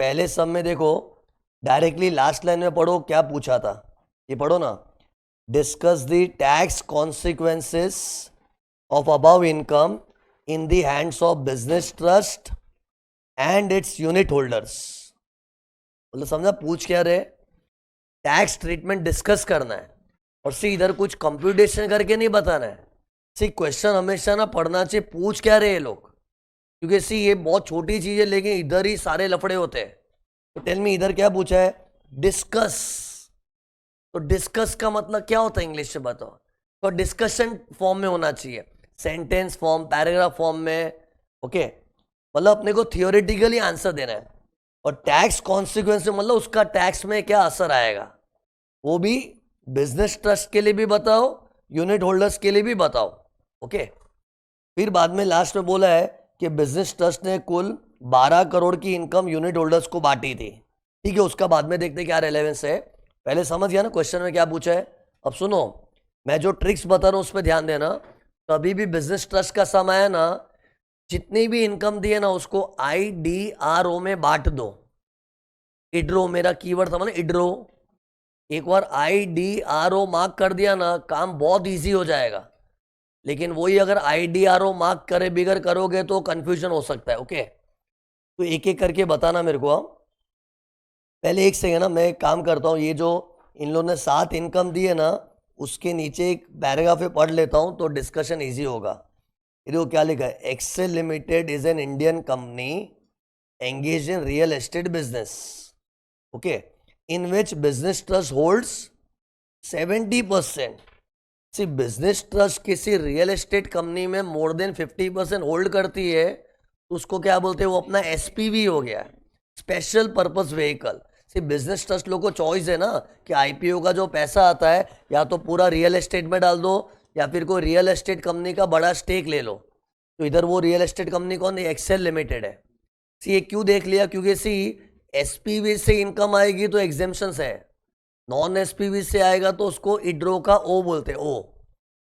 पहले सब में देखो, डायरेक्टली लास्ट लाइन में पढ़ो क्या पूछा था, ये पढ़ो ना। Discuss the tax consequences of above income in the hands of business trust and its unit holders. मतलब समझा पूछ क्या रहे, टैक्स ट्रीटमेंट डिस्कस करना है और सी इधर कुछ कंप्यूटेशन करके नहीं बताना है। सी क्वेश्चन हमेशा ना पढ़ना चाहिए पूछ क्या रहे ये लोग, क्योंकि सी ये बहुत छोटी चीज है लेकिन इधर ही सारे लफड़े होते हैं। तो टेल मी इधर क्या पूछा है, डिस्कस। तो डिस्कस का मतलब क्या होता है इंग्लिश में बताओ। तो डिस्कशन फॉर्म में होना चाहिए, सेंटेंस फॉर्म, पैराग्राफ फॉर्म में। ओके, मतलब अपने को थियोरेटिकली आंसर देना है। और टैक्स कॉन्सिक्वेंस मतलब उसका टैक्स में क्या असर आएगा वो भी बिजनेस ट्रस्ट के लिए भी बताओ, यूनिट होल्डर्स के लिए भी बताओ। ओके, फिर बाद में लास्ट में बोला है कि बिजनेस ट्रस्ट ने कुल 12 करोड़ की इनकम यूनिट होल्डर्स को बांटी थी। ठीक है, उसका बाद में देखते क्या रेलेवेंस है। पहले समझ गया ना क्वेश्चन में क्या पूछा है। अब सुनो, मैं जो ट्रिक्स बता रहा हूं उस पर ध्यान देना। कभी भी बिजनेस ट्रस्ट का सम आया ना, जितनी भी इनकम दी है ना उसको IDRO में बांट दो। इड्रो मेरा कीवर्ड था, मतलब इड्रो। एक बार IDRO मार्क कर दिया ना काम बहुत इजी हो जाएगा। लेकिन वही अगर IDRO मार्क करे बिगर करोगे तो कंफ्यूजन हो सकता है। ओके, तो एक एक करके बताना मेरे को। पहले एक सेकंड ना, मैं एक काम करता हूँ, ये जो इन लोगों ने 7 इनकम दी है ना उसके नीचे एक पैराग्राफ पढ़ लेता हूँ तो डिस्कशन इजी होगा। ये देखो क्या लिखा है, Excel limited is an Indian company engage in real estate business, okay, in which business trust holds 70%। See business trust किसी रियल एस्टेट कंपनी में मोर देन 50% होल्ड करती है तो उसको क्या बोलते हैं, वो अपना SPV हो गया, स्पेशल पर्पस व्हीकल। सी बिजनेस ट्रस्ट लोगों को चॉइस है ना कि IPO का जो पैसा आता है या तो पूरा रियल एस्टेट में डाल दो या फिर कोई रियल एस्टेट कंपनी का बड़ा स्टेक ले लो। तो इधर वो रियल एस्टेट कंपनी कौन है, एक्सेल लिमिटेड है। सी ये क्यों देख लिया, क्योंकि सी SPV से इनकम आएगी तो एग्जेम्पशंस है, नॉन SPV से आएगा तो उसको इड्रो का O बोलते हैं, O।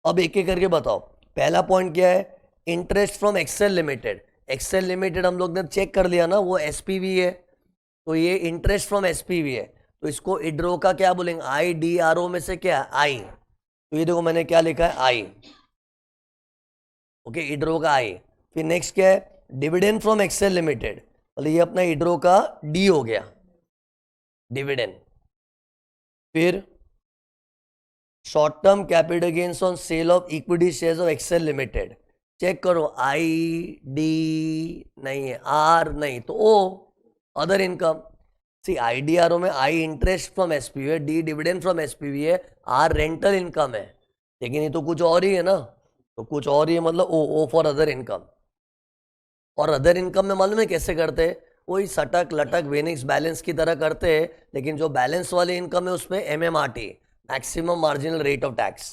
अब एक एक करके बताओ। पहला पॉइंट क्या है, interest from Excel limited. Excel limited हम लोग ने चेक कर लिया ना वो SPV है, तो ये इंटरेस्ट फ्रॉम SPV है तो इसको इड्रो का क्या बोलेंगे, IDRO में से क्या है I। तो ये देखो मैंने क्या लिखा है I। ओके, इड्रो का I। फिर नेक्स्ट क्या है, डिविडेंड फ्रॉम एक्सेल लिमिटेड, मतलब ये अपना इड्रो का D हो गया, डिविडेंड। फिर short term capital gains on sale of equity shares of Excel limited, check करो ID नहीं है, R नहीं तो O, other income. See IDRO में I इंटरेस्ट फ्रॉम SPV है, D डिविडेंड फ्रॉम SPV है, R रेंटल इनकम है। लेकिन ये तो कुछ और ही है ना, तो कुछ और ही है, मतलब O फॉर अदर इनकम। और अदर इनकम में मालूम है कैसे करते हैं, वही सटक लटक वेनिक्स बैलेंस की तरह करते हैं, लेकिन जो बैलेंस वाली इनकम है उसमें MMRT, maximum marginal rate of tax.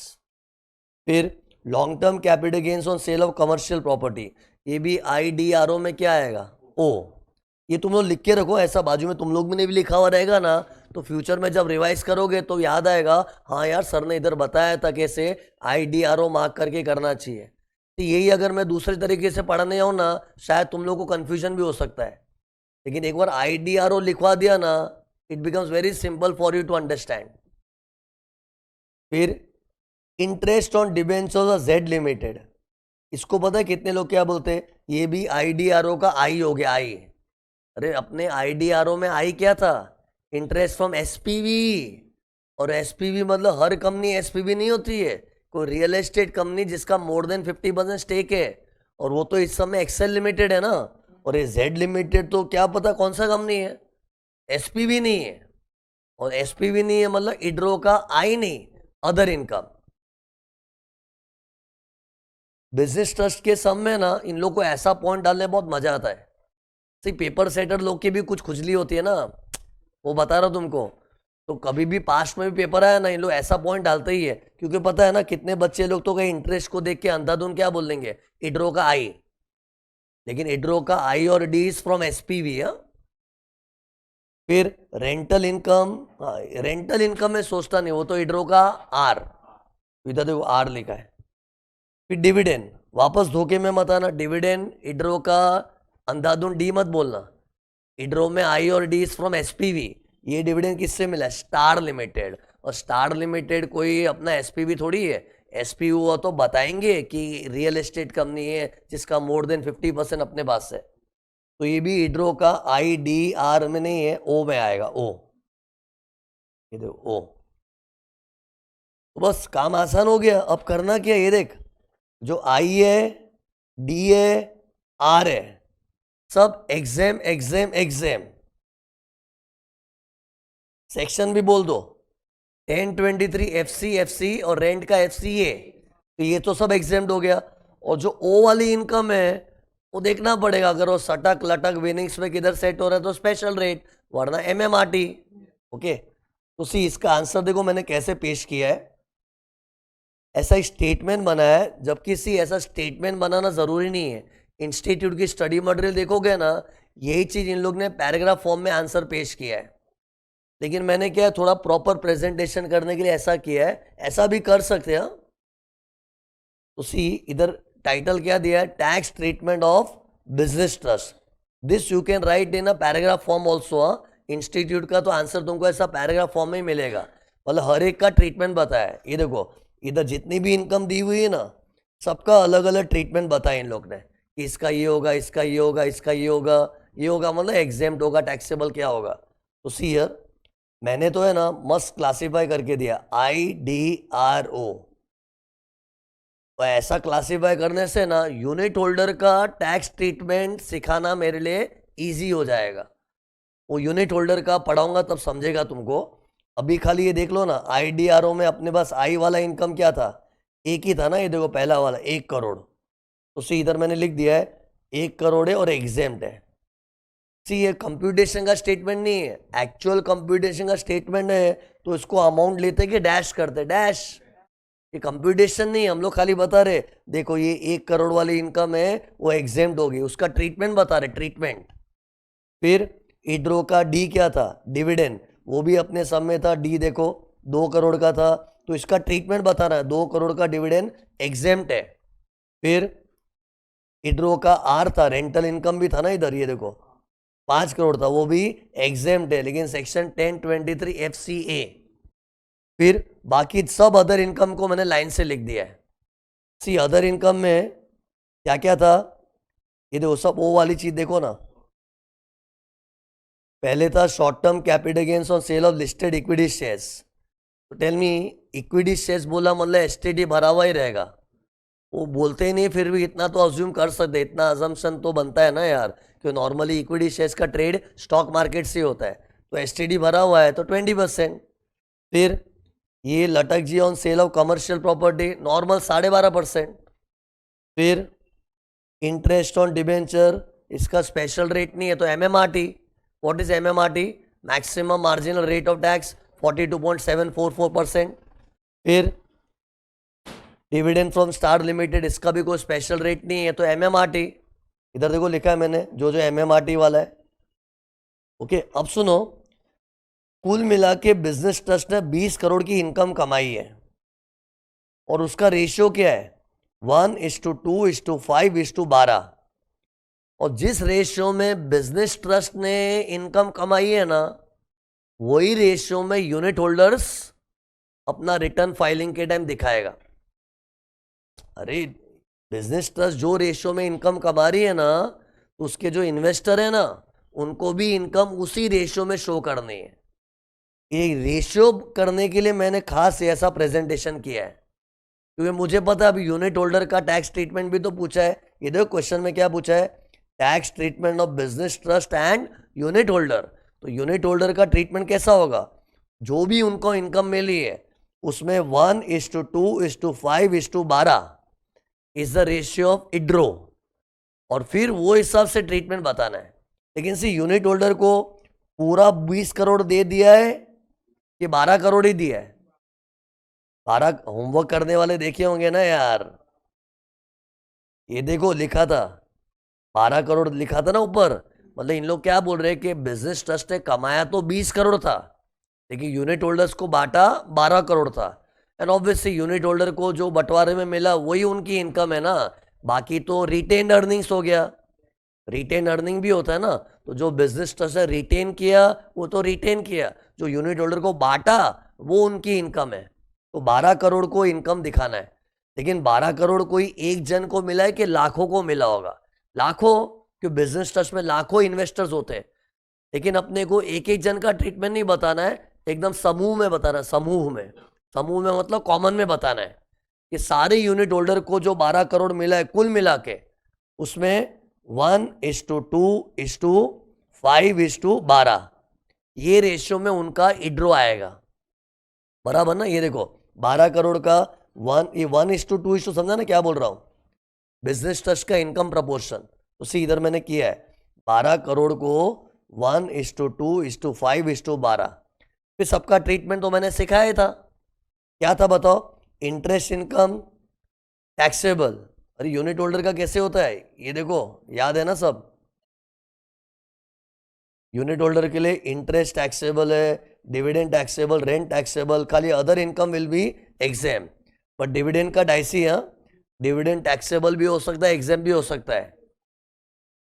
फिर long term capital gains on sale of commercial property, ये भी IDRO में क्या आएगा, O। ये तुम लोग लिख के रखो, ऐसा बाजू में तुम लोग ने भी लिखा हुआ रहेगा ना तो फ्यूचर में जब रिवाइज करोगे तो याद आएगा, हाँ यार सर ने इधर बताया था कैसे IDRO मार्क करके करना चाहिए। तो यही अगर मैं दूसरे तरीके से पढ़ाने जाऊँ ना शायद तुम लोग को कन्फ्यूजन भी हो सकता है, लेकिन एक बार IDRO लिखवा दिया ना it becomes very simple for you to understand. फिर interest on debentures of Z limited, इसको पता है कितने लोग क्या बोलते हैं, ये भी IDRO का I हो गया, I। अरे अपने IDRO में I क्या था, इंटरेस्ट फ्रॉम SPV। और SPV मतलब हर कंपनी SPV नहीं होती है, कोई रियल एस्टेट कंपनी जिसका मोर देन 50% स्टेक है, और वो तो इस समय एक्सेल लिमिटेड है ना। और ये Z लिमिटेड तो क्या पता कौन सा कंपनी है, SPV नहीं है। और SPV नहीं है मतलब इड्रो का I नहीं, अदर इनकम। बिजनेस ट्रस्ट के सम में ना इन लोग को ऐसा पॉइंट डालने में बहुत मजा आता है। सी पेपर सेटर लोग की भी कुछ खुजली होती है ना, वो बता रहा तुमको। तो कभी भी पास्ट में भी पेपर आया ना इन लोग ऐसा पॉइंट डालते ही है, क्योंकि पता है ना कितने बच्चे लोग तो कहीं इंटरेस्ट को देख के अंधाधुन क्या बोल देंगे, इड्रो का I। लेकिन इड्रो का I और D इज फ्रॉम SPV है। फिर रेंटल इनकम, रेंटल इनकम में सोचता नहीं, वो तो इड्रो का R, इधर देखो R लिखा है। फिर डिविडेंड, वापस धोखे में मत आना, डिविडेंड इड्रो का अंधाधुन D मत बोलना, इड्रो में आई और डी इज फ्रॉम एसपीवी। ये डिविडेंड किससे मिला है? Star limited. और स्टार लिमिटेड कोई अपना एसपीवी थोड़ी है। एसपी हुआ तो बताएंगे कि रियल एस्टेट कंपनी है जिसका मोर देन 50% अपने पास है। तो ये भी इड्रो का आई डी आर में नहीं है, ओ में आएगा। ओ, ये देखो ओ। तो बस काम आसान हो गया। अब करना क्या, ये देख, जो आई है, डी है, आर है, सब एग्जाम एग्जाम एग्जाम। सेक्शन भी बोल दो, 1023 एफसी एफसी और रेंट का एफसीए, तो ये तो सब एग्जाम्ड हो गया। और जो ओ वाली इनकम है वो देखना पड़ेगा, अगर वो सटक लटक विनिंग्स में किधर सेट हो रहा है तो स्पेशल रेट, वरना एमएमआरटी। ओके, तो सी इसका आंसर देखो मैंने कैसे पेश किया है। ऐसा स्टेटमेंट बना है, जबकि सी ऐसा स्टेटमेंट बनाना जरूरी नहीं है। इंस्टीट्यूट की स्टडी मटेरियल देखोगे ना, यही चीज इन लोग ने पैराग्राफ फॉर्म में आंसर पेश किया है। लेकिन मैंने क्या है, थोड़ा प्रॉपर प्रेजेंटेशन करने के लिए ऐसा किया है। ऐसा भी कर सकते हैं। तो सी इधर टाइटल क्या दिया है, tax treatment of business trust. This you can write in a paragraph form also. Institute का तो आंसर तुमको ऐसा पैराग्राफ फॉर्म में ही मिलेगा, मतलब हर एक का ट्रीटमेंट बताया है। ये देखो, इधर जितनी भी इनकम दी हुई है ना, सबका अलग अलग ट्रीटमेंट बताया इन लोग ने कि इसका ये होगा, इसका ये होगा, इसका ये होगा, ये होगा, मतलब एग्जेम्प्ट होगा, टैक्सेबल क्या होगा। तो सी हियर मैंने तो है ना मस्त क्लासीफाई करके दिया, आई डी आर ओ। तो ऐसा क्लासीफाई करने से ना यूनिट होल्डर का टैक्स ट्रीटमेंट सिखाना मेरे लिए इजी हो जाएगा। वो यूनिट होल्डर का पढ़ाऊंगा तब समझेगा तुमको। अभी खाली ये देख लो ना, आईडीआरओ में अपने पास आई वाला इनकम क्या था, एक ही था ना, ये देखो पहला वाला 1 करोड़। तो सी इधर मैंने लिख दिया है 1 करोड़ है और एग्जेम्प्ट है। सी ये कंप्यूटेशन का स्टेटमेंट नहीं है, एक्चुअल कंप्यूटेशन का स्टेटमेंट है। तो इसको अमाउंट लेते कि डैश करते, डैश। ये कंप्यूटेशन नहीं, हम लोग खाली बता रहे देखो ये 1 करोड़ वाली इनकम है वो एग्जेम्प्ट होगी, उसका ट्रीटमेंट बता रहे, ट्रीटमेंट। फिर इड्रो का डी क्या था, डिविडेंड, वो भी अपने सब में था। डी देखो 2 करोड़ का था, तो इसका ट्रीटमेंट बता रहा है 2 करोड़ का डिविडेंड एग्जेम्प्ट है। फिर इड्रो का आर था, रेंटल इनकम भी था ना इधर, ये देखो 5 करोड़ था, वो भी एग्जेम्प्ट है, लेकिन सेक्शन 1023 एफसीए। फिर बाकी सब अदर इनकम को मैंने लाइन से लिख दिया है। सी अदर इनकम में क्या क्या था, ये देखो सब वो वाली चीज देखो ना। पहले था short term capital gains on sale of listed equity shares. तो टेल मी, इक्विटी शेयर्स बोला मतलब एसटीडी भरा हुआ ही रहेगा। वो बोलते ही नहीं, फिर भी इतना तो अज्यूम कर सकते, इतना अजम्पशन तो बनता है ना यार, कि नॉर्मली इक्विटी शेयर्स का ट्रेड स्टॉक मार्केट से होता है, तो एसटीडी भरा हुआ है तो 20%। फिर ये लटक जी on sale of commercial property, normal 12.5%। फिर इंटरेस्ट ऑन डिबेंचर, इसका स्पेशल रेट नहीं है, तो MMRT. What is MMRT? Maximum marginal rate of tax 42.744%। फिर डिविडेंड फ्रॉम स्टार लिमिटेड, इसका भी कोई स्पेशल रेट नहीं है, तो एमएमआरटी। इधर देखो लिखा है मैंने जो जो एमएमआरटी वाला है। ओके, अब सुनो, कुल मिला के बिजनेस ट्रस्ट ने 20 करोड़ की इनकम कमाई है, और उसका रेशियो क्या है, 1:2:5:12। और जिस रेशियो में बिजनेस ट्रस्ट ने इनकम कमाई है ना, वही रेशियो में यूनिट होल्डर्स अपना रिटर्न फाइलिंग के टाइम दिखाएगा। अरे बिजनेस ट्रस्ट जो रेशियो में इनकम कमा रही है ना, तो उसके जो इन्वेस्टर है ना, उनको भी इनकम उसी रेशियो में शो करनी है। ये रेशियो करने के लिए मैंने खास ऐसा प्रेजेंटेशन किया है, क्योंकि मुझे पता है अभी यूनिट होल्डर का टैक्स ट्रीटमेंट भी तो पूछा है। ये देखो क्वेश्चन में क्या पूछा है, tax treatment of business trust and unit holder. तो यूनिट होल्डर का ट्रीटमेंट कैसा होगा, जो भी उनको इनकम मिली है उसमें 1:2:5:12 इज द रेशियो ऑफ इड्रो, और फिर वो हिसाब से ट्रीटमेंट बताना है। लेकिन सी यूनिट होल्डर को पूरा 20 करोड़ दे दिया है कि 12 करोड़ ही दिया है? 12, होमवर्क करने वाले देखे होंगे ना यार, ये देखो लिखा था 12 करोड़ लिखा था ना ऊपर। मतलब इन लोग क्या बोल रहे हैं कि बिजनेस ट्रस्ट ने कमाया तो 20 करोड़ था, लेकिन यूनिट होल्डर्स को बांटा 12 करोड़ था। एंड ऑब्वियसली यूनिट होल्डर को जो बंटवारे में मिला वही उनकी इनकम है ना, बाकी तो रिटेन अर्निंग्स हो गया। रिटेन अर्निंग भी होता है ना, तो जो बिजनेस ट्रस्ट ने रिटेन किया वो तो रिटेन किया, जो यूनिट होल्डर को बांटा वो उनकी इनकम है। तो 12 करोड़ को इनकम दिखाना है, लेकिन 12 करोड़ कोई एक जन को मिला है कि लाखों को मिला होगा? लाखों, क्योंकि बिजनेस ट्रस्ट में लाखों इन्वेस्टर्स होते हैं। लेकिन अपने को एक एक जन का ट्रीटमेंट नहीं बताना है, एकदम समूह में बताना है। समूह में मतलब कॉमन में बताना है कि सारे यूनिट होल्डर को जो 12 करोड़ मिला है कुल मिला के, उसमें 1:2:5:12 ये रेशियो में उनका इड्रो आएगा, बराबर ना? ये देखो 12 करोड़ का 1:2 समझा ना क्या बोल रहा हूं? बिजनेस ट्रस्ट का इनकम प्रपोर्शन उसी इधर मैंने किया है। 12 करोड़ को 1:2:5:12। फिर सबका ट्रीटमेंट तो मैंने सिखाया था, क्या था बताओ? Interest income taxable. अरे यूनिट होल्डर का कैसे होता है ये देखो, याद है ना सब? यूनिट होल्डर के लिए इंटरेस्ट टैक्सेबल है, डिविडेंड टैक्सेबल, रेंट टैक्सेबल, खाली other income will be exam. But dividend का डाइसी है, डिविडेंड टैक्सेबल भी हो सकता है, एग्जाम भी हो सकता है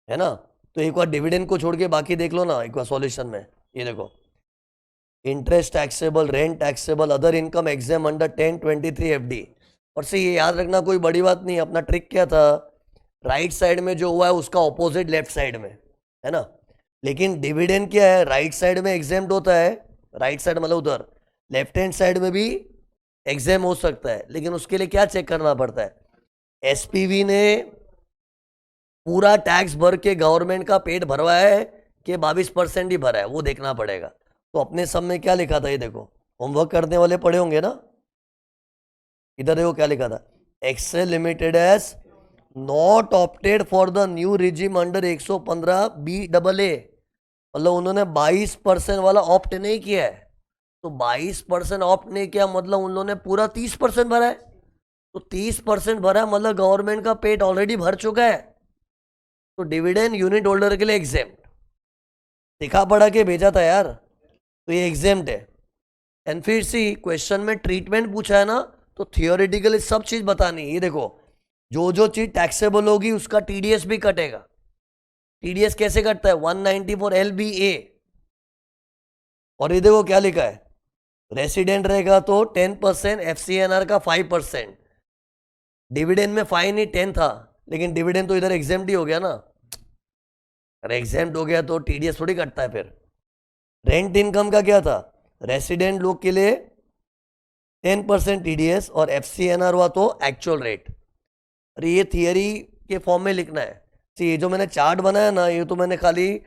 ना? तो एक बार डिविडेंड को छोड़ के बाकी देख लो ना एक बार सॉल्यूशन में। ये देखो interest taxable, rent taxable, other income exam under 1023 FD। और से ये याद रखना कोई बड़ी बात नहीं। अपना ट्रिक क्या था? राइट साइड में जो हुआ है उसका ऑपोजिट लेफ्ट साइड में, है ना? लेकिन डिविडेंड क्या है? राइट साइड में एग्जाम्ड होता है, राइट साइड मतलब उधर, लेफ्ट हैंड साइड में भी एग्जाम हो सकता है। लेकिन उसके लिए क्या चेक करना पड़ता है? एसपीवी ने पूरा टैक्स भर के गवर्नमेंट का पेट भरवाया है कि 22% ही भरा है, वो देखना पड़ेगा। तो अपने सब में क्या लिखा था? ये देखो, होमवर्क करने वाले पढ़े होंगे ना? इधर देखो क्या लिखा था? Excel limited has not opted for the new regime under 115BAA। मतलब उन्होंने 22% वाला ऑप्ट नहीं किया है। तो 22% ऑप्ट नहीं किया मतलब उन लोगों ने पूरा 30% भरा है। तो 30% भरा है मतलब गवर्नमेंट का पेट ऑलरेडी भर चुका है। तो डिविडेंड यूनिट होल्डर के लिए एग्जेम्प्ट दिखा पड़ा के भेजा था यार, तो ये एग्जेम्प्ट है। एंड फिर सी क्वेश्चन में ट्रीटमेंट पूछा है ना, तो थियोरेटिकली सब चीज बतानी है। ये देखो जो जो चीज टैक्सेबल होगी उसका टीडीएस भी कटेगा। टीडीएस कैसे कटता है? 190 फॉर LBA। और ये देखो क्या लिखा है? रेसिडेंट रहेगा तो 10%, FCNR का 5%। डिविडेंड में 5 नहीं 10 था, लेकिन डिविडेंड तो इधर एग्जेम्प्ट ही हो गया ना। अरे एग्जेम्प्ट हो गया तो टीडीएस थोड़ी कटता है फिर। रेंट इनकम का क्या था? रेसिडेंट लोग के लिए 10% टीडीएस और FCNR हुआ तो एक्चुअल रेट। अरे ये थियरी के फॉर्म में लिखना है। ये जो मैंने चार्ट बनाया ना, ये तो मैंने खाली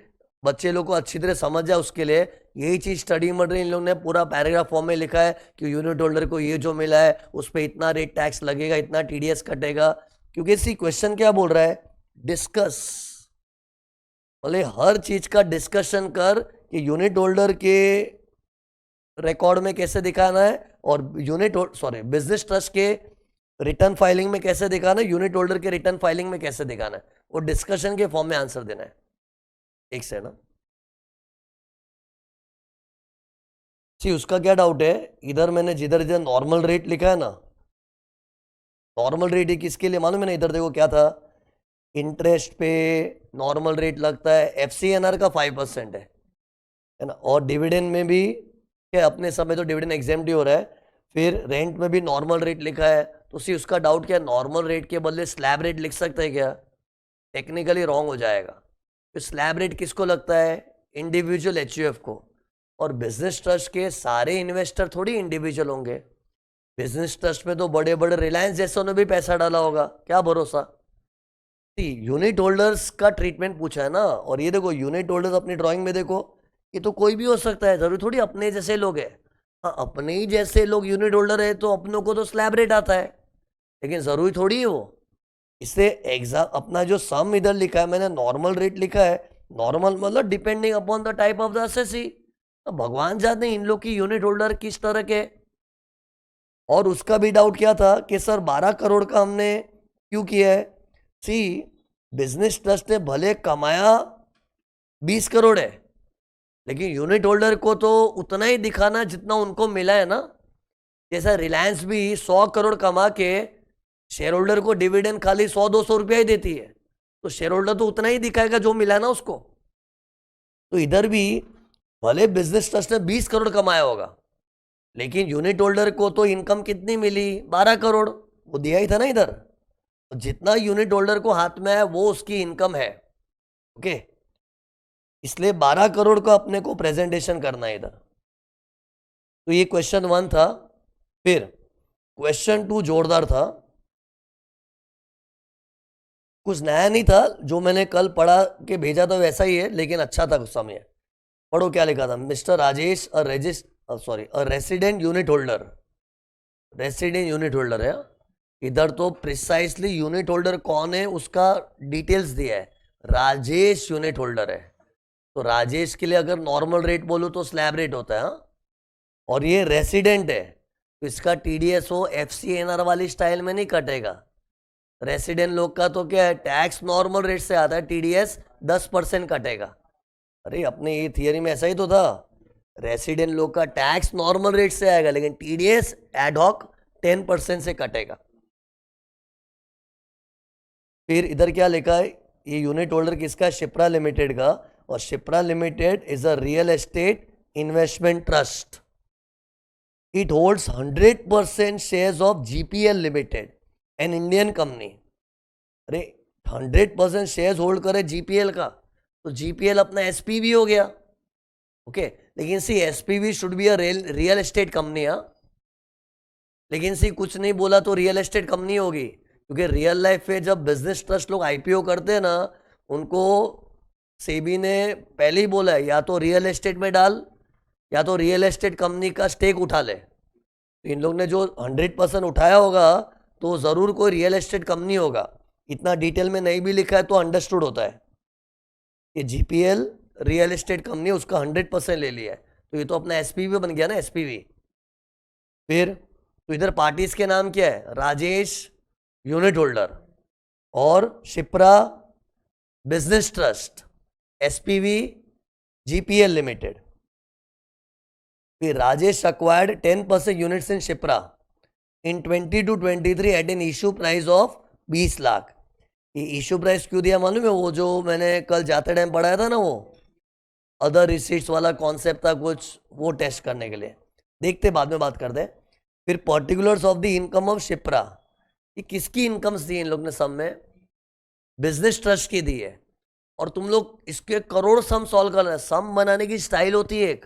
बच्चे लोग को अच्छी तरह समझ जाए उसके लिए। यही चीज स्टडी मटेरियल इन लोगों ने पूरा पैराग्राफ फॉर्म में लिखा है कि यूनिट होल्डर को ये जो मिला है उस पर इतना रेट टैक्स लगेगा, इतना टीडीएस कटेगा। क्योंकि इसी क्वेश्चन क्या बोल रहा है? डिस्कस, बोले हर चीज का डिस्कशन कर कि यूनिट होल्डर के रिकॉर्ड में कैसे दिखाना है और बिजनेस ट्रस्ट के रिटर्न फाइलिंग में कैसे दिखाना है, यूनिट होल्डर के रिटर्न फाइलिंग में कैसे दिखाना है, और डिस्कशन के फॉर्म में आंसर देना है। एक से ना सी उसका क्या डाउट है? इधर मैंने जिधर जिधर नॉर्मल रेट लिखा है ना, नॉर्मल रेट ही किसके लिए मालूम है ना? इधर देखो क्या था? इंटरेस्ट पे नॉर्मल रेट लगता है, FCNR का 5% है ना? और डिविडेंड में भी क्या अपने समय तो डिविडेंड एग्जाम्प्ट ही हो रहा है। फिर रेंट में भी नॉर्मल रेट लिखा है। तो सी उसका डाउट क्या? नॉर्मल रेट के बदले स्लैब रेट लिख सकते हैं क्या? टेक्निकली रॉन्ग हो जाएगा। फिर स्लैब रेट किसको लगता है? इंडिविजुअल HUF को। और बिजनेस ट्रस्ट के सारे इन्वेस्टर थोड़ी इंडिविजुअल होंगे। बिजनेस ट्रस्ट में तो बड़े बड़े रिलायंस जैसों ने भी पैसा डाला होगा, क्या भरोसा? यूनिट होल्डर्स का ट्रीटमेंट पूछा है ना। और ये देखो यूनिट होल्डर्स अपनी ड्राइंग में देखो, ये तो कोई भी हो सकता है, जरूरी थोड़ी अपने जैसे लोग हैं। हाँ अपने ही जैसे लोग यूनिट होल्डर है तो अपनों को तो स्लैब रेट आता है, लेकिन जरूरी थोड़ी है वो। इससे एग्जाम अपना जो सम इधर लिखा है मैंने नॉर्मल रेट लिखा है। नॉर्मल मतलब depending upon the type of the assessee. तो भगवान जाने इन लोग की यूनिट होल्डर किस तरह के। और उसका भी डाउट क्या था कि सर 12 करोड़ का हमने क्यों किया है? सी बिजनेस ट्रस्ट ने भले कमाया 20 करोड़ है, लेकिन यूनिट होल्डर को तो उतना ही दिखाना जितना उनको मिला है ना। जैसा रिलायंस भी 100 करोड़ कमा के शेयर होल्डर को डिविडेंड खाली 100-200 रुपया ही देती है, तो शेयर होल्डर तो उतना ही दिखाएगा जो मिला है ना उसको। तो इधर भी भले बिजनेस ट्रस्ट ने 20 करोड़ कमाया होगा, लेकिन यूनिट होल्डर को तो इनकम कितनी मिली, 12 करोड़, वो दिया ही था ना इधर। तो जितना यूनिट होल्डर को हाथ में है वो उसकी इनकम है। ओके, इसलिए 12 करोड़ का अपने को प्रेजेंटेशन करना है इधर। तो ये क्वेश्चन 1 था। फिर क्वेश्चन 2 जोरदार था, कुछ नया नहीं था, जो मैंने कल पढ़ा के भेजा था वैसा ही है, लेकिन अच्छा था कुछ समय। पढ़ो क्या लिखा था। Mister Rajesh a resident unit holder, resident unit holder है। इधर तो प्रिसाइसली यूनिट होल्डर कौन है उसका डिटेल्स दिया है, राजेश यूनिट होल्डर है। तो राजेश के लिए अगर नॉर्मल रेट बोलूं तो स्लैब रेट होता है, हाँ? और ये रेसिडेंट है तो इसका टीडीएस हो एफसीएनआर वाली स्टाइल में नहीं कटेगा। रेसिडेंट लोग का तो क्या है, टैक्स नॉर्मल रेट से आता है, टीडीएस 10% कटेगा। अरे अपने ये थियरी में ऐसा ही तो था, रेसिडेंट लोग का टैक्स नॉर्मल रेट से आएगा, लेकिन टीडीएस एडहॉक 10% से कटेगा। फिर इधर क्या लिखा है, ये यूनिट होल्डर किसका है, शिप्रा लिमिटेड का। और Shipra limited is a real estate investment trust. It holds 100% shares of GPL limited, N Indian company. अरे 100% शेयर्स होल्ड करे जीपीएल का, तो जीपीएल अपना एसपीवी हो गया। ओके, लेकिन C SPV should be a real estate company. हाँ, लेकिन सी कुछ नहीं बोला तो रियल एस्टेट कंपनी होगी, क्योंकि रियल लाइफ में जब बिजनेस ट्रस्ट लोग आईपीओ करते हैं ना, उनको सेबी ने पहले ही बोला है, या तो रियल एस्टेट में डाल या तो रियल एस्टेट कंपनी का स्टेक उठा ले। तो इन लोग ने जो 100% उठाया होगा तो ज़रूर कोई रियल एस्टेट कंपनी होगा। इतना डिटेल में नहीं भी लिखा है तो अंडरस्टूड होता है। ये जीपीएल रियल एस्टेट कंपनी, उसका 100% ले लिया है, तो ये तो अपना एसपीवी बन गया ना, एसपीवी। फिर तो इधर पार्टीज के नाम क्या है, राजेश यूनिट होल्डर और Shipra business trust, SPV GPL limited. फिर Rajesh acquired 10% units in Shipra in 22-23 at an issue price of 20 lakh. ये इशू प्राइस क्यों दिया मालूम है, वो जो मैंने कल जाते टाइम पढ़ाया था ना, वो अदर रिसीट्स वाला कॉन्सेप्ट था कुछ, वो टेस्ट करने के लिए। देखते बाद में बात करते। फिर particulars of the income of Shipra, ये किसकी इनकम्स दी इन लोग ने, सब में बिजनेस ट्रस्ट की दी है। और तुम लोग इसके करोड़ सम सॉल्व करना है। सम बनाने की स्टाइल होती है एक,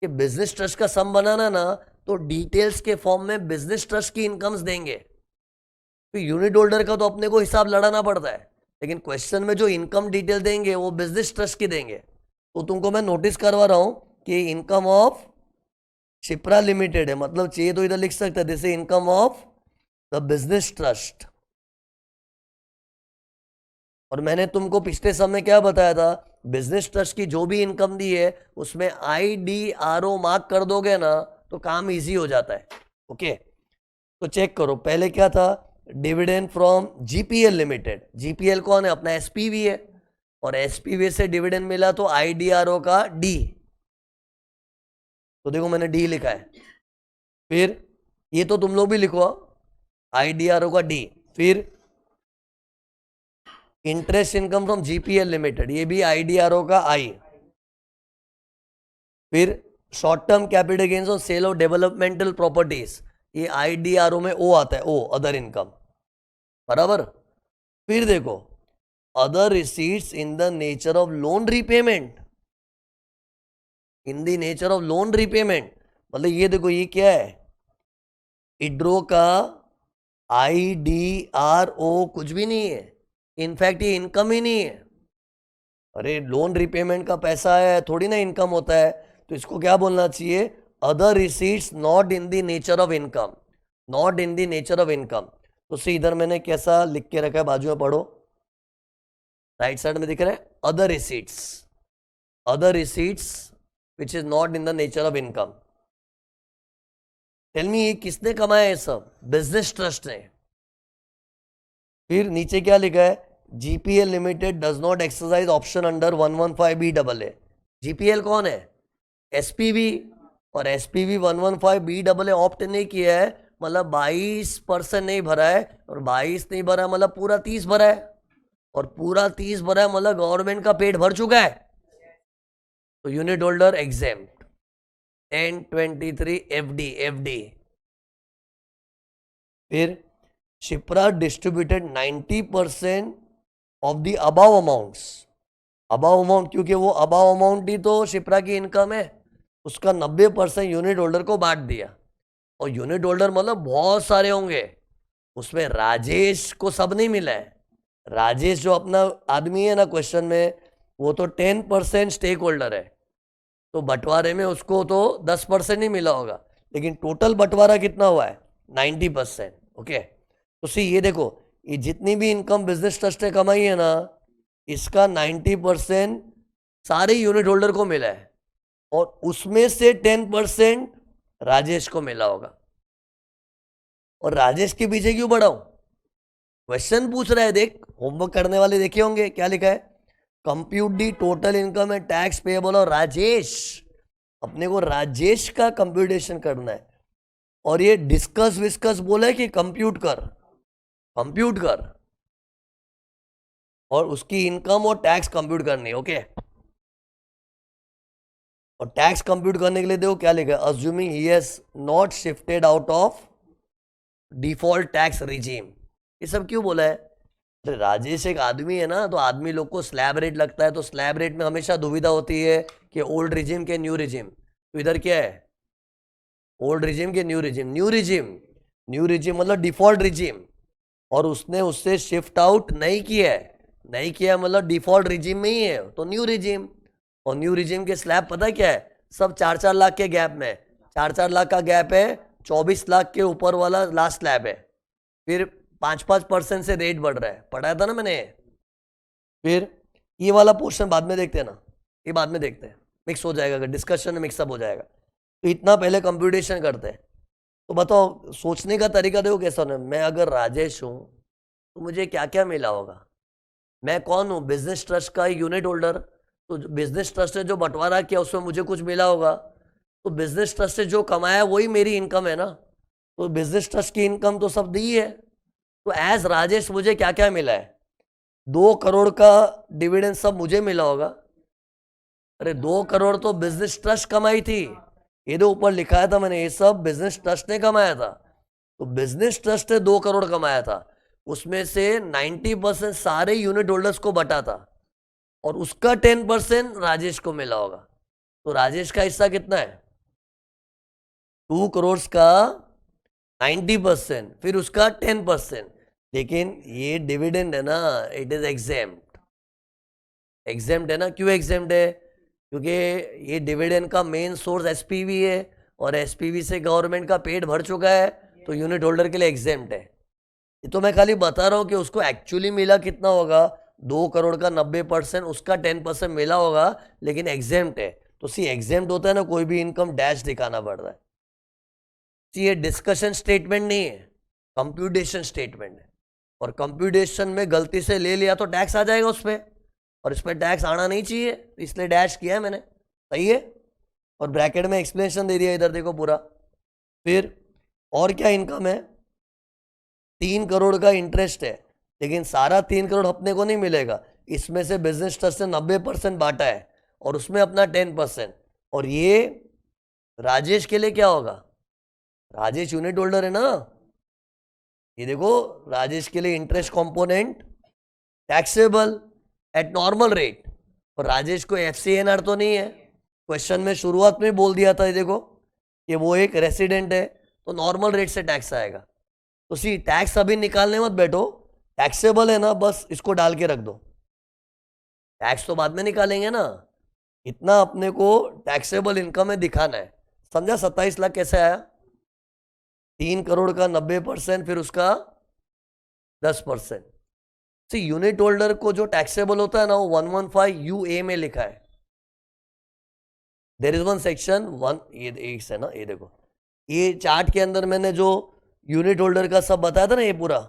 कि बिजनेस ट्रस्ट का सम बनाना ना, तो डिटेल्स के फॉर्म में बिजनेस ट्रस्ट की इनकम्स देंगे। तो यूनिट होल्डर का तो अपने को हिसाब लड़ाना पड़ता है, लेकिन क्वेश्चन में जो इनकम डिटेल देंगे वो बिजनेस ट्रस्ट की देंगे। तो तुमको मैं नोटिस करवा रहा हूं कि इनकम ऑफ शिप्रा लिमिटेड है, मतलब चाहिए तो इधर लिख सकते हैं, this is income of the business trust. और मैंने तुमको पिछले समय क्या बताया था, बिजनेस ट्रस्ट की जो भी इनकम दी है उसमें IDRO मार्क कर दोगे ना तो काम इजी हो जाता है। ओके, तो चेक करो पहले क्या था, dividend from GPL limited. GPL कौन है, अपना एसपीवी है, और एसपीवी से डिविडेंड मिला तो IDRO का डी, तो देखो मैंने डी लिखा है। फिर ये तो तुम लोग भी लिखो, IDRO का डी। फिर interest income from GPL limited, ये भी IDRO का आई। फिर short term capital gains on sale of developmental properties, ये IDRO में ओ आता है, ओ अदर इनकम, बराबर। फिर देखो other receipts in the nature of loan repayment, in the nature of loan repayment, मतलब ये देखो ये क्या है, इड्रो का IDRO कुछ भी नहीं है, इनफैक्ट ये इनकम ही नहीं है। अरे लोन रिपेमेंट का पैसा है, थोड़ी ना इनकम होता है, तो इसको क्या बोलना चाहिए, other receipts not in the nature of income, not in the nature of income. तो सी इधर मैंने कैसा लिख के रखा है, बाजू में पढ़ो, राइट साइड में दिख रहा है other receipts, other receipts which is not in the nature of income. Tell me ये किसने कमाया है सब, बिजनेस ट्रस्ट ने। फिर नीचे क्या लिखा है, GPL limited does not exercise option under 115BAA। GPL कौन है, एसपीवी, और एसपीवी 115BAA ऑप्ट नहीं किया है, मतलब 22% नहीं भरा है, और 22 नहीं भरा मतलब पूरा 30 भरा है, और पूरा 30 भरा है मतलब गवर्नमेंट का पेट भर चुका है। तो यूनिट होल्डर एग्जेम्प्ट 1023 एफडी। फिर Shipra distributed 90% of the above amounts. Above amount क्योंकि वो अबाव अमाउंट ही तो शिप्रा की इनकम है, उसका 90% यूनिट होल्डर को बांट दिया। और यूनिट होल्डर मतलब बहुत सारे होंगे, उसमें राजेश को सब नहीं मिला है। राजेश जो अपना आदमी है ना क्वेश्चन में, वो तो 10% स्टेक होल्डर है, तो बंटवारे में उसको तो 10% नहीं मिला होगा, लेकिन टोटल बंटवारा कितना हुआ है 90%। ओके, तो सी ये देखो, ये जितनी भी इनकम बिजनेस ट्रस्ट ने कमाई है ना, इसका 90% सारे यूनिट होल्डर को मिला है, और उसमें से 10% राजेश को मिला होगा। और राजेश के पीछे क्यों बढ़ाऊं, क्वेश्चन पूछ रहा है, देख होमवर्क करने वाले देखे होंगे क्या लिखा है, compute the total income and tax payable और राजेश। अपने को राजेश का कंप्यूटेशन करना है, और ये डिस्कस विस्कस बोला है कि कंप्यूट कर, और उसकी इनकम और टैक्स कंप्यूट करनी है। ओके, और टैक्स कंप्यूट करने के लिए देखो क्या लिखा है, assuming he has not shifted out of default tax regime. ये सब क्यों बोला है, अरे राजेश एक आदमी है ना, तो आदमी लोग को स्लैब रेट लगता है, तो स्लैब रेट में हमेशा दुविधा होती है कि ओल्ड रिजीम के न्यू रिजीम। तो इधर क्या है, ओल्ड रिजीम के न्यू रिजीम, न्यू रिजीम मतलब डिफॉल्ट रिजीम, और उसने उससे शिफ्ट आउट नहीं किया मतलब डिफॉल्ट रिजीम में ही है, तो न्यू रिजीम। और न्यू रिजीम के स्लैब पता है क्या है, सब 4-4 लाख के गैप में, 4-4 लाख का गैप है, 24 लाख के ऊपर वाला लास्ट स्लैब है, फिर 5% से रेट बढ़ रहा है, पढ़ाया था ना मैंने। फिर ये वाला पोर्शन बाद में देखते हैं ना, ये बाद में देखते हैं, मिक्स हो जाएगा, अगर डिस्कशन में मिक्सअप हो जाएगा। तो इतना पहले कंप्यूटेशन करते हैं। तो बताओ सोचने का तरीका देखो कैसा होना है, मैं अगर राजेश हूँ तो मुझे क्या क्या मिला होगा, मैं कौन हूँ, बिजनेस ट्रस्ट का यूनिट होल्डर, तो बिजनेस ट्रस्ट ने जो बंटवारा किया उसमें मुझे कुछ मिला होगा, तो बिजनेस ट्रस्ट ने जो कमाया वही मेरी इनकम है ना, तो बिजनेस ट्रस्ट की इनकम तो सब दी है। तो एज राजेश मुझे क्या क्या मिला है, 2 करोड़ का डिविडेंड सब मुझे मिला होगा। अरे 2 करोड़ तो बिजनेस ट्रस्ट कमाई थी, ये तो ऊपर लिखा था मैंने, ये सब बिजनेस ट्रस्ट ने कमाया था। तो बिजनेस ट्रस्ट ने 2 करोड़ कमाया था, उसमें से 90% सारे यूनिट होल्डर्स को बटा था, और उसका 10% राजेश को मिला होगा। तो राजेश का हिस्सा कितना है, 2 करोड़ का 90%, फिर उसका 10%। लेकिन ये डिविडेंड है ना, इट इज एग्जेम्प्ट है ना। क्यों एग्जेम्प्ट है, क्योंकि ये डिविडेंड का मेन सोर्स एसपीवी है, और एसपीवी से गवर्नमेंट का पेट भर चुका है, तो यूनिट होल्डर के लिए एग्जेम्प्ट है। ये तो मैं खाली बता रहा हूँ कि उसको एक्चुअली मिला कितना होगा, 2 करोड़ का 90%, उसका 10% मिला होगा, लेकिन एग्जेम्प्ट है। तो सी एग्जेम्प्ट होता है ना, कोई भी इनकम डैश दिखाना पड़ रहा है। ये डिस्कशन स्टेटमेंट नहीं है, कंप्यूटेशन स्टेटमेंट है, और कंप्यूटेशन में गलती से ले लिया तो टैक्स आ जाएगा उस पर, और इस पर टैक्स आना नहीं चाहिए, इसलिए डैश किया है मैंने, सही है। और ब्रैकेट में एक्सप्लेनेशन दे दिया, इधर देखो पूरा। फिर और क्या इनकम है, 3 करोड़ का इंटरेस्ट है, लेकिन सारा 3 करोड़ अपने को नहीं मिलेगा, इसमें से बिजनेस ट्रस्ट से 90% बांटा है, और उसमें अपना 10%। और ये राजेश के लिए क्या होगा, राजेश यूनिट होल्डर है ना, ये देखो राजेश के लिए interest component taxable at normal rate, और राजेश को एफसीएनआर तो नहीं है, क्वेश्चन में शुरुआत में बोल दिया था, ये देखो कि वो एक रेसिडेंट है, तो नॉर्मल रेट से टैक्स आएगा। तो सी टैक्स अभी निकालने मत बैठो, टैक्सेबल है ना, बस इसको डाल के रख दो, टैक्स तो बाद में निकालेंगे ना, इतना अपने को टैक्सेबल इनकम में दिखाना है, समझा। 27 लाख कैसे आया, 3 करोड़ का 90%, फिर उसका 10%। सी यूनिट होल्डर को जो टैक्सेबल होता है ना, वो 115 यूए में लिखा है, देयर इज वन सेक्शन 1, ये एक है ना, ये देखो, ये चार्ट के अंदर मैंने जो यूनिट होल्डर का सब बताया था ना, ये पूरा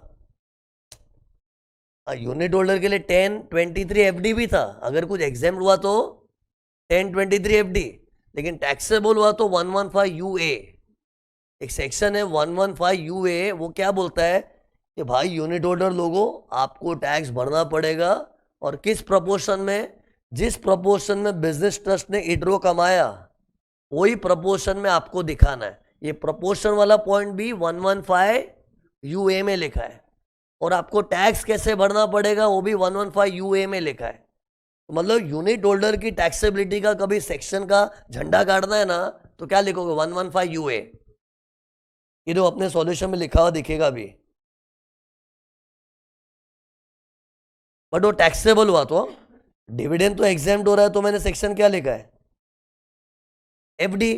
यूनिट होल्डर के लिए 1023 एफडी भी था, अगर कुछ एग्जाम हुआ तो 1023 एफडी, लेकिन टैक्सेबल हुआ तो 115 यूए। एक सेक्शन है 115 यूए, वो क्या बोलता है कि भाई यूनिट होल्डर लोगों, आपको टैक्स भरना पड़ेगा, और किस प्रपोर्शन में, जिस प्रपोर्शन में बिजनेस ट्रस्ट ने इड्रो कमाया वही प्रपोर्शन में आपको दिखाना है। ये प्रपोर्शन वाला पॉइंट भी 115 यूए में लिखा है और आपको टैक्स कैसे भरना पड़ेगा वो भी 115 यूए में लिखा है। तो मतलब यूनिट होल्डर की टैक्सेबिलिटी का कभी सेक्शन का झंडा गाड़ना है ना तो क्या लिखोगे 115 यूए। ये तो अपने सॉल्यूशन में लिखा हुआ दिखेगा भी, बट वो टैक्सेबल हुआ तो डिविडेंड तो एग्जेम्प्ट हो रहा है, तो मैंने सेक्शन क्या लिखा है एफडी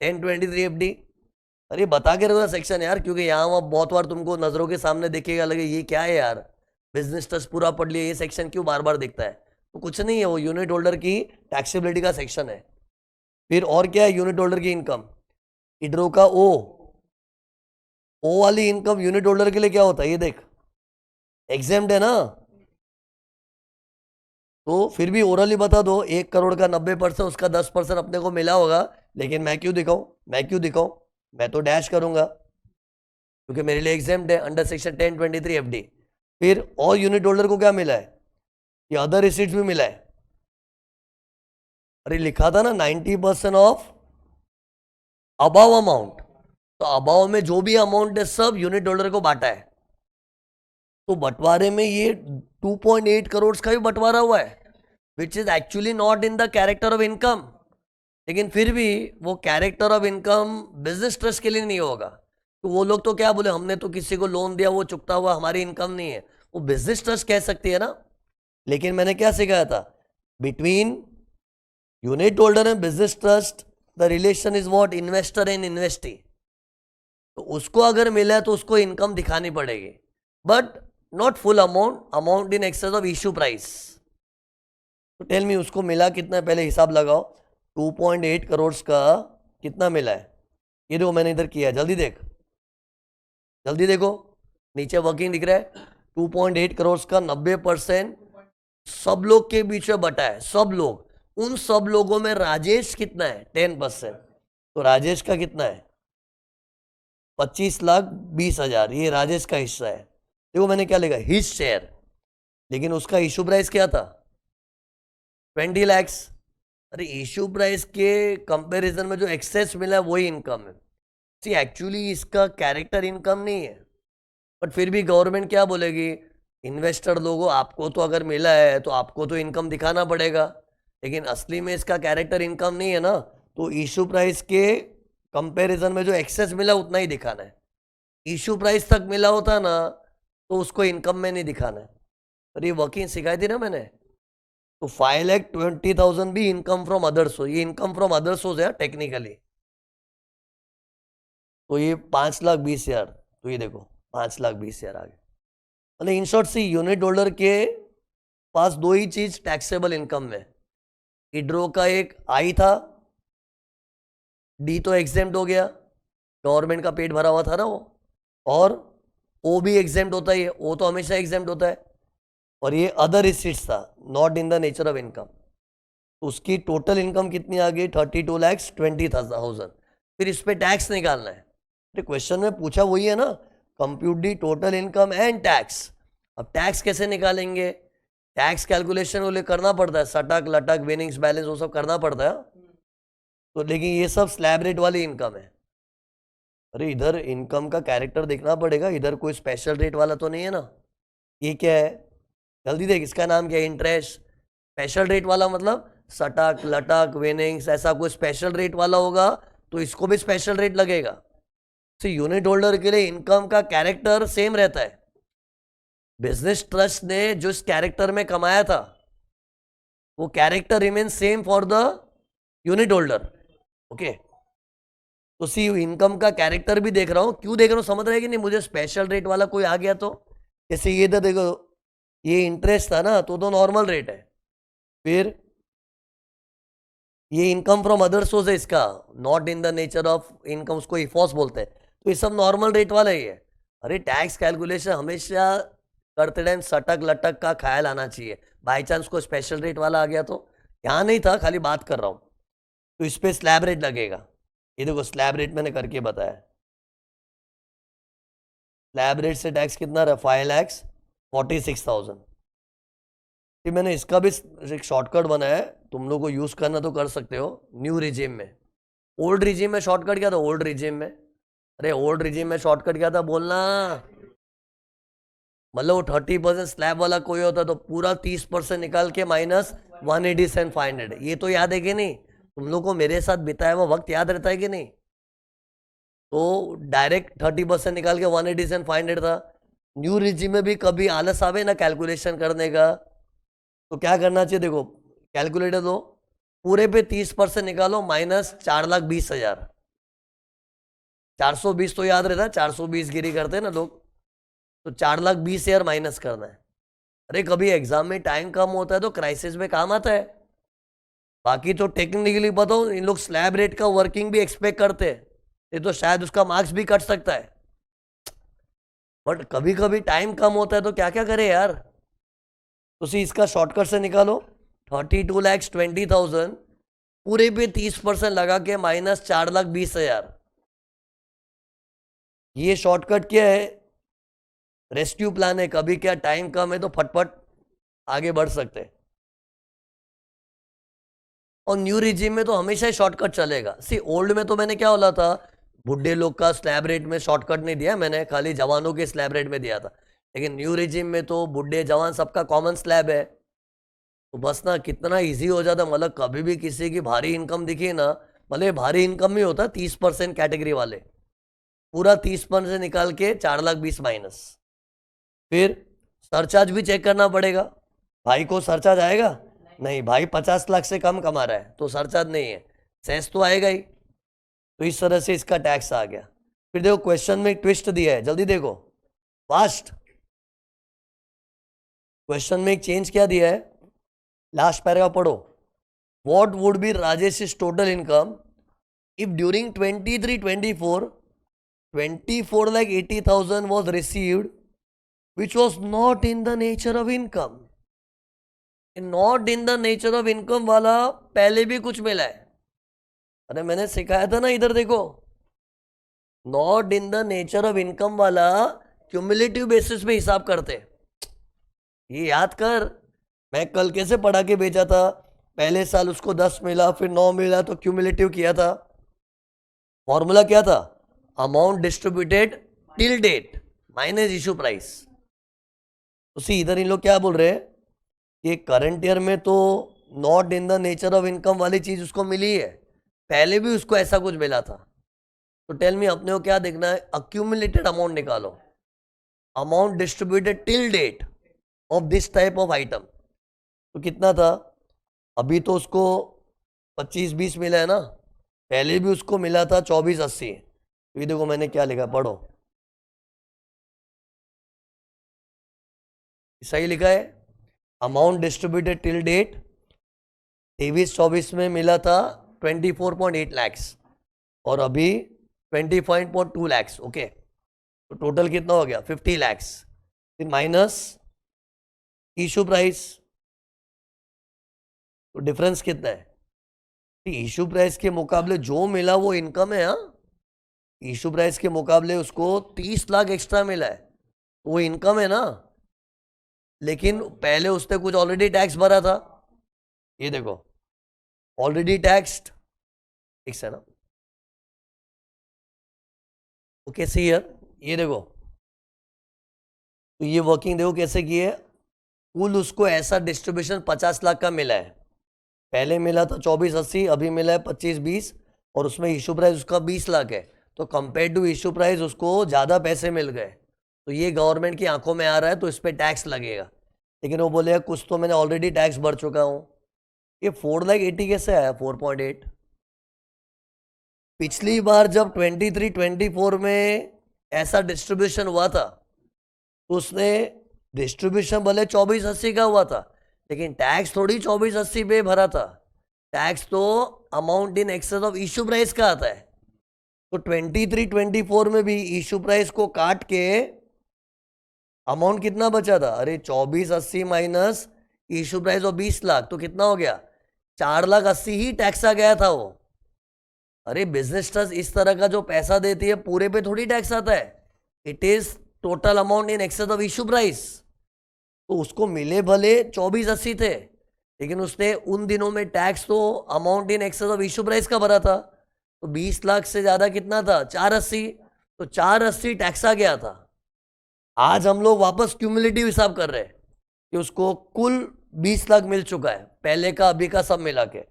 1023 एफडी। अरे बता के रखो सेक्शन यार, क्योंकि यहाँ वहाँ बहुत बार तुमको नजरों के सामने दिखेगा लगे ये क्या है यार, बिजनेस ट्रस्ट पूरा पढ़ लिया, ये सेक्शन क्यों बार बार दिखता है। तो कुछ नहीं है, वो यूनिट होल्डर की टैक्सेबिलिटी का सेक्शन है। फिर और क्या है, यूनिट होल्डर की इनकम, इड्रो का ओ वाली इनकम यूनिट होल्डर के लिए क्या होता है ये देख, एग्जेम्प्ट है ना। तो फिर भी ओरली बता दो, 1 करोड़ का 90% उसका 10% अपने को मिला होगा, लेकिन मैं क्यों दिखाऊं, मैं तो डैश करूंगा क्योंकि मेरे लिए एग्जेम्प्ट है अंडर सेक्शन 1023 एफडी। फिर और यूनिट होल्डर को क्या मिला है, ये अदर रिसीट्स भी मिला है। अरे लिखा था ना 90% ऑफ अबाव अमाउंट, तो अबाव में जो भी अमाउंट है सब यूनिट होल्डर को बांटा है। तो बंटवारे में ये 2.8 करोड़ का भी बंटवारा हुआ है, which is actually not in the character of income. लेकिन फिर भी वो character of income business trust के लिए नहीं होगा। तो वो लोग तो क्या बोले, हमने तो किसी को लोन दिया वो चुकता हुआ हमारी इनकम नहीं है, वो बिजनेस ट्रस्ट कह सकती है ना। लेकिन मैंने क्या सिखाया था, between unit holder and business trust the relation is what, investor and investee. तो उसको अगर मिला है तो उसको इनकम दिखानी पड़ेगी, but not full amount in excess of issue price. तो टेल मी उसको मिला कितना है, पहले हिसाब लगाओ। 2.8 करोड़ का कितना मिला है, ये देखो मैंने इधर किया है, जल्दी देखो नीचे वर्किंग दिख रहा है। 2.8 करोड़ का 90% सब लोग के बीच में बटा है, सब लोग, उन सब लोगों में राजेश कितना है 10%, तो राजेश का कितना है 25,20,000, ये राजेश का हिस्सा है। देखो मैंने क्या लिखा, हिज शेयर, लेकिन उसका इशू प्राइस क्या था 20 लाख। अरे इशू प्राइस के कंपैरिजन में जो एक्सेस मिला है वही इनकम है। सी एक्चुअली इसका कैरेक्टर इनकम नहीं है, बट फिर भी गवर्नमेंट क्या बोलेगी, इन्वेस्टर लोगों आपको तो अगर मिला है तो आपको तो इनकम दिखाना पड़ेगा, लेकिन असली में इसका कैरेक्टर इनकम नहीं है ना, तो इशू प्राइस के कंपैरिजन में जो एक्सेस मिला उतना ही दिखाना है। इशू प्राइस तक मिला होता ना तो उसको इनकम में नहीं दिखाना है। और ये वर्किंग सिखाई थी ना मैंने। तो 5,20,000 भी इनकम फ्रॉम अदर सोर्स, ये इनकम फ्रॉम अदर सोर्स है टेक्निकली। तो ये 5,20,000, तो ये देखो 5,20,000 आ गए। मतलब in short see unit holder के पास दो ही चीज टैक्सेबल इनकम में, इड्रो का एक आई था, डी तो एग्जेम्प्ट हो गया, गवर्नमेंट का पेट भरा हुआ था ना वो, और ओ भी एग्जेम्प्ट होता है, ओ तो हमेशा एग्जेम्प्ट होता है, और ये अदर रिसीट्स था not in the nature of income. उसकी टोटल इनकम कितनी आ गई 32,20,000। फिर इस पे टैक्स निकालना है। तो क्वेश्चन में पूछा वही है ना, compute the total income and tax. अब टैक्स कैसे निकालेंगे, टैक्स कैलकुलेशन वो करना पड़ता है, सटक लटक विनिंग्स बैलेंस वो सब करना पड़ता है। तो लेकिन ये सब स्लैब रेट वाली इनकम है। अरे इधर इनकम का कैरेक्टर देखना पड़ेगा, इधर कोई स्पेशल रेट वाला तो नहीं है ना। ये क्या है, जल्दी देख, इसका नाम क्या है, इंटरेस्ट। स्पेशल रेट वाला मतलब सटक लटक विनिंग्स, ऐसा कोई स्पेशल रेट वाला होगा तो इसको भी स्पेशल रेट लगेगा। तो यूनिट होल्डर के लिए इनकम का कैरेक्टर सेम रहता है। बिजनेस ट्रस्ट ने जो इस कैरेक्टर में कमाया था वो character remain same for the unit holder. Okay, तो सी इनकम का कैरेक्टर भी देख रहा हूं, क्यों देख रहा हूं समझ रहे कि नहीं। मुझे स्पेशल रेट वाला कोई आ गया तो, जैसे ये तो देखो ये इंटरेस्ट था ना तो नॉर्मल रेट है। फिर ये इनकम फ्रॉम अदर सोर्स है, इसका not in the nature of income, उसको इफॉस बोलते हैं, तो ये सब नॉर्मल रेट वाला ही है। अरे टैक्स कैलकुलेशन हमेशा करते टाइम सटक लटक का ख्याल आना चाहिए, बाई चांस को स्पेशल रेट वाला आ गया तो। यहाँ नहीं था, खाली बात कर रहा हूँ। तो इस पर स्लैब रेट लगेगा, ये देखो स्लैब रेट मैंने करके बताया। स्लैब रेट से टैक्स कितना रहा 5,46,000। फिर मैंने इसका भी एक शॉर्टकट बनाया है, तुम लोग को यूज करना तो कर सकते हो न्यू रिजीम में। ओल्ड रिजीम में शॉर्टकट क्या था? ओल्ड रिजीम में, अरे ओल्ड रिजीम में शॉर्टकट क्या था बोलना? मतलब वो 30% स्लैब वाला कोई होता तो पूरा 30% निकाल के माइनस 180 एंड 500, ये तो याद है कि नहीं? तुम लोग को मेरे साथ बिताया हुआ वक्त याद रहता है कि नहीं? तो डायरेक्ट 30% निकाल के 180 एंड 500 था। न्यू रिजीम में भी कभी आलस आवे ना कैलकुलेशन करने का, तो क्या करना चाहिए? देखो कैलकुलेटर दो, पूरे पे 30% निकालो, माइनस 4,20,000। 420 तो याद रहता है, 420 गिरी करते हैं ना लोग, तो 4,20,000 माइनस करना है। अरे कभी एग्जाम में टाइम कम होता है तो क्राइसिस में काम आता है। बाकी तो टेक्निकली बताओ, इन लोग स्लैब रेट का वर्किंग भी एक्सपेक्ट करते हैं, ये तो शायद उसका मार्क्स भी कट सकता है। बट कभी कभी टाइम कम होता है तो क्या क्या करे यार? तो इसका शॉर्टकट से निकालो, 32,20,000 पूरे पे 30% लगा के माइनस 4,20,000। ये शॉर्टकट क्या है? रेस्क्यू प्लान है। कभी क्या टाइम कम है तो फटफट आगे बढ़ सकते हैं। और न्यू रिजीम में तो हमेशा ही शॉर्टकट चलेगा। सी ओल्ड में तो मैंने क्या बोला था, बुढ़े लोग का स्लैब रेट में शॉर्टकट नहीं दिया मैंने, खाली जवानों के स्लैब रेट में दिया था। लेकिन न्यू रिजीम में तो बुढ़े जवान सबका कॉमन स्लैब है, तो बस ना कितना इजी हो जाता। मतलब कभी भी किसी की भारी इनकम दिखी ना, मतलब भारी इनकम में होता 30% कैटेगरी वाले, पूरा 30% निकाल के 4,20,000 माइनस। फिर सरचार्ज भी चेक करना पड़ेगा। भाई को सरचार्ज आएगा? नहीं, भाई 50 लाख से कम कमा रहा है तो सरचार्ज नहीं है, सेस तो आएगा ही। तो इस तरह से इसका टैक्स आ गया। फिर देखो क्वेश्चन में एक ट्विस्ट दिया है, जल्दी देखो फास्ट। क्वेश्चन में एक चेंज क्या दिया है, लास्ट पैराग्राफ पढ़ो। What would be Rajesh total income if during 23-24 24,80,000 was received which was not in the nature of income? Not in the nature of income वाला पहले भी कुछ मिला है। अरे मैंने सिखाया था ना, इधर देखो, not in the nature of income वाला क्यूमुलेटिव बेसिस पे हिसाब करते। ये याद कर, मैं कल कैसे पढ़ा के भेजा था, पहले साल उसको 10 मिला, फिर 9 मिला, तो क्यूमुलेटिव किया था। फॉर्मूला क्या था? Amount distributed till date minus issue price. उसी इधर इन लोग क्या बोल रहे हैं कि करंट ईयर में तो not in the nature of income वाली चीज उसको मिली है, पहले भी उसको ऐसा कुछ मिला था। तो टेल मी, अपने को क्या देखना है? अक्यूमुलेटेड अमाउंट निकालो, amount distributed till date of this type of item. तो कितना था? अभी तो उसको 25-20 मिला है ना, पहले भी उसको मिला था 24,80। तो ये देखो मैंने क्या लिखा, पढ़ो, सही लिखा है। अमाउंट डिस्ट्रीब्यूटेड टिल डेट 23-24 में मिला था 24.8 लैक्स और अभी 20.2 लैक्स। ओके, तो टोटल कितना हो गया? 50 लैक्स। फिर माइनस इशू प्राइस, तो डिफरेंस कितना है? इशू प्राइस के मुकाबले जो मिला वो इनकम है। हाँ, इशू प्राइस के मुकाबले उसको 30 लाख एक्स्ट्रा मिला है, तो वो इनकम है ना। लेकिन पहले उसने कुछ ऑलरेडी टैक्स भरा था, ये देखो ऑलरेडी टैक्स्ड, ठीक है ना। ओके सी हियर, ये देखो, तो ये वर्किंग देखो कैसे की है। कुल उसको ऐसा डिस्ट्रीब्यूशन 50 लाख का मिला है, पहले मिला था 24,80, अभी मिला है 25-20, और उसमें इशू प्राइस उसका 20 लाख है, तो कंपेयर टू इशू प्राइस उसको ज़्यादा पैसे मिल गए। तो ये गवर्नमेंट की आंखों में आ रहा है, तो इस पर टैक्स लगेगा। लेकिन वो बोलेगा कुछ तो मैंने ऑलरेडी टैक्स भर चुका हूँ। ये 4,80,000 कैसे आया? 4.8। पिछली बार जब 23-24 में ऐसा डिस्ट्रीब्यूशन हुआ था तो उसने डिस्ट्रीब्यूशन भले 24,80 का हुआ था, लेकिन टैक्स थोड़ी 24,80 पे भरा था। टैक्स तो amount in excess of issue price का आता है। तो 23-24 में भी इशू प्राइस को काट के अमाउंट कितना बचा था? अरे 24,80 minus issue price of 20 lakh, तो कितना हो गया? 4,80,000 ही टैक्स आ गया था वो। अरे बिजनेस ट्रस्ट इस तरह का जो पैसा देती है पूरे पे थोड़ी टैक्स आता है, it is total amount in excess of issue price. तो उसको मिले भले 2480 थे, लेकिन उसने उन दिनों में टैक्स तो amount in excess of issue price का भरा था, तो 20 लाख से ज्यादा कितना था, 480, तो 480 टैक्स आ गया था। आज हम लोग वापस क्यूमुलेटिव हिसाब कर रहे हैं कि उसको कुल 20 लाख मिल चुका है, पहले का अभी का सब मिला के,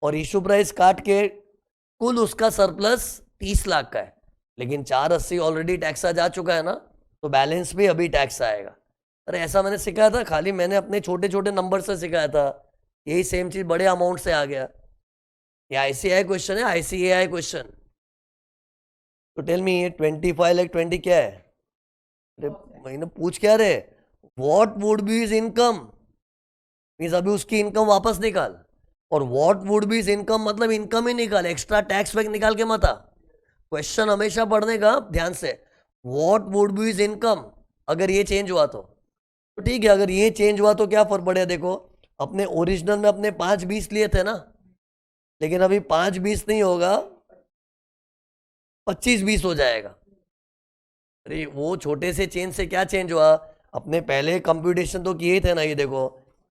और इशू प्राइस काट के कुल उसका सरप्लस 30 लाख का है, लेकिन 480 ऑलरेडी टैक्स आ जा चुका है ना, तो बैलेंस भी अभी टैक्स आएगा। अरे ऐसा मैंने सिखाया था, खाली मैंने अपने छोटे छोटे नंबर से सिखाया था, यही सेम चीज बड़े अमाउंट से आ गया। ये आईसीआई क्वेश्चन है, आईसीएआई क्वेश्चन। तो टेल मी, ये 25 लाख 20 क्या है? अरे मैंने पूछ क्या रहे, what would be his income, means अभी उसकी इनकम वापस निकाल, और what would be his income मतलब इनकम ही निकाल, एक्स्ट्रा टैक्स वैक निकाल के मत आ। क्वेश्चन हमेशा पढ़ने का ध्यान से, what would be his income, अगर ये चेंज हुआ तो ठीक है, अगर ये चेंज हुआ तो क्या फर्क पड़ेगा? देखो अपने ओरिजिनल में अपने 5-20 लिए थे ना, लेकिन अभी 5-20 नहीं होगा, 25-20 हो जाएगा। अरे वो छोटे से चेंज से क्या चेंज हुआ? अपने पहले कंप्यूटेशन तो किए थे ना, ये देखो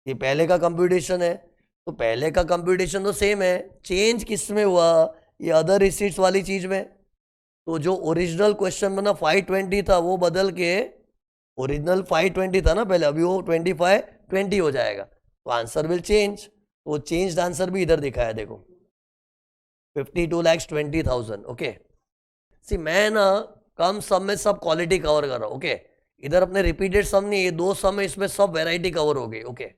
ये पहले का कंप्यूटेशन है, तो पहले का कंप्यूटेशन तो सेम है, चेंज किस में हुआ? ये अदर रिसीट्स वाली चीज में। तो जो ओरिजिनल क्वेश्चन में ना 520 था, वो बदल के ओरिजिनल 520 था ना पहले, अभी वो 25-20 हो जाएगा, तो आंसर विल चेंज। वो चेंज्ड आंसर भी इधर दिखा है, देखो 52,20,000। ओके सी, मैं ना कम सम में सब क्वालिटी कवर कर रहा हूँ। ओके इधर अपने रिपीटेड सम नहीं, ये 2 सम है, इसमें सब वेराइटी कवर हो गई। ओके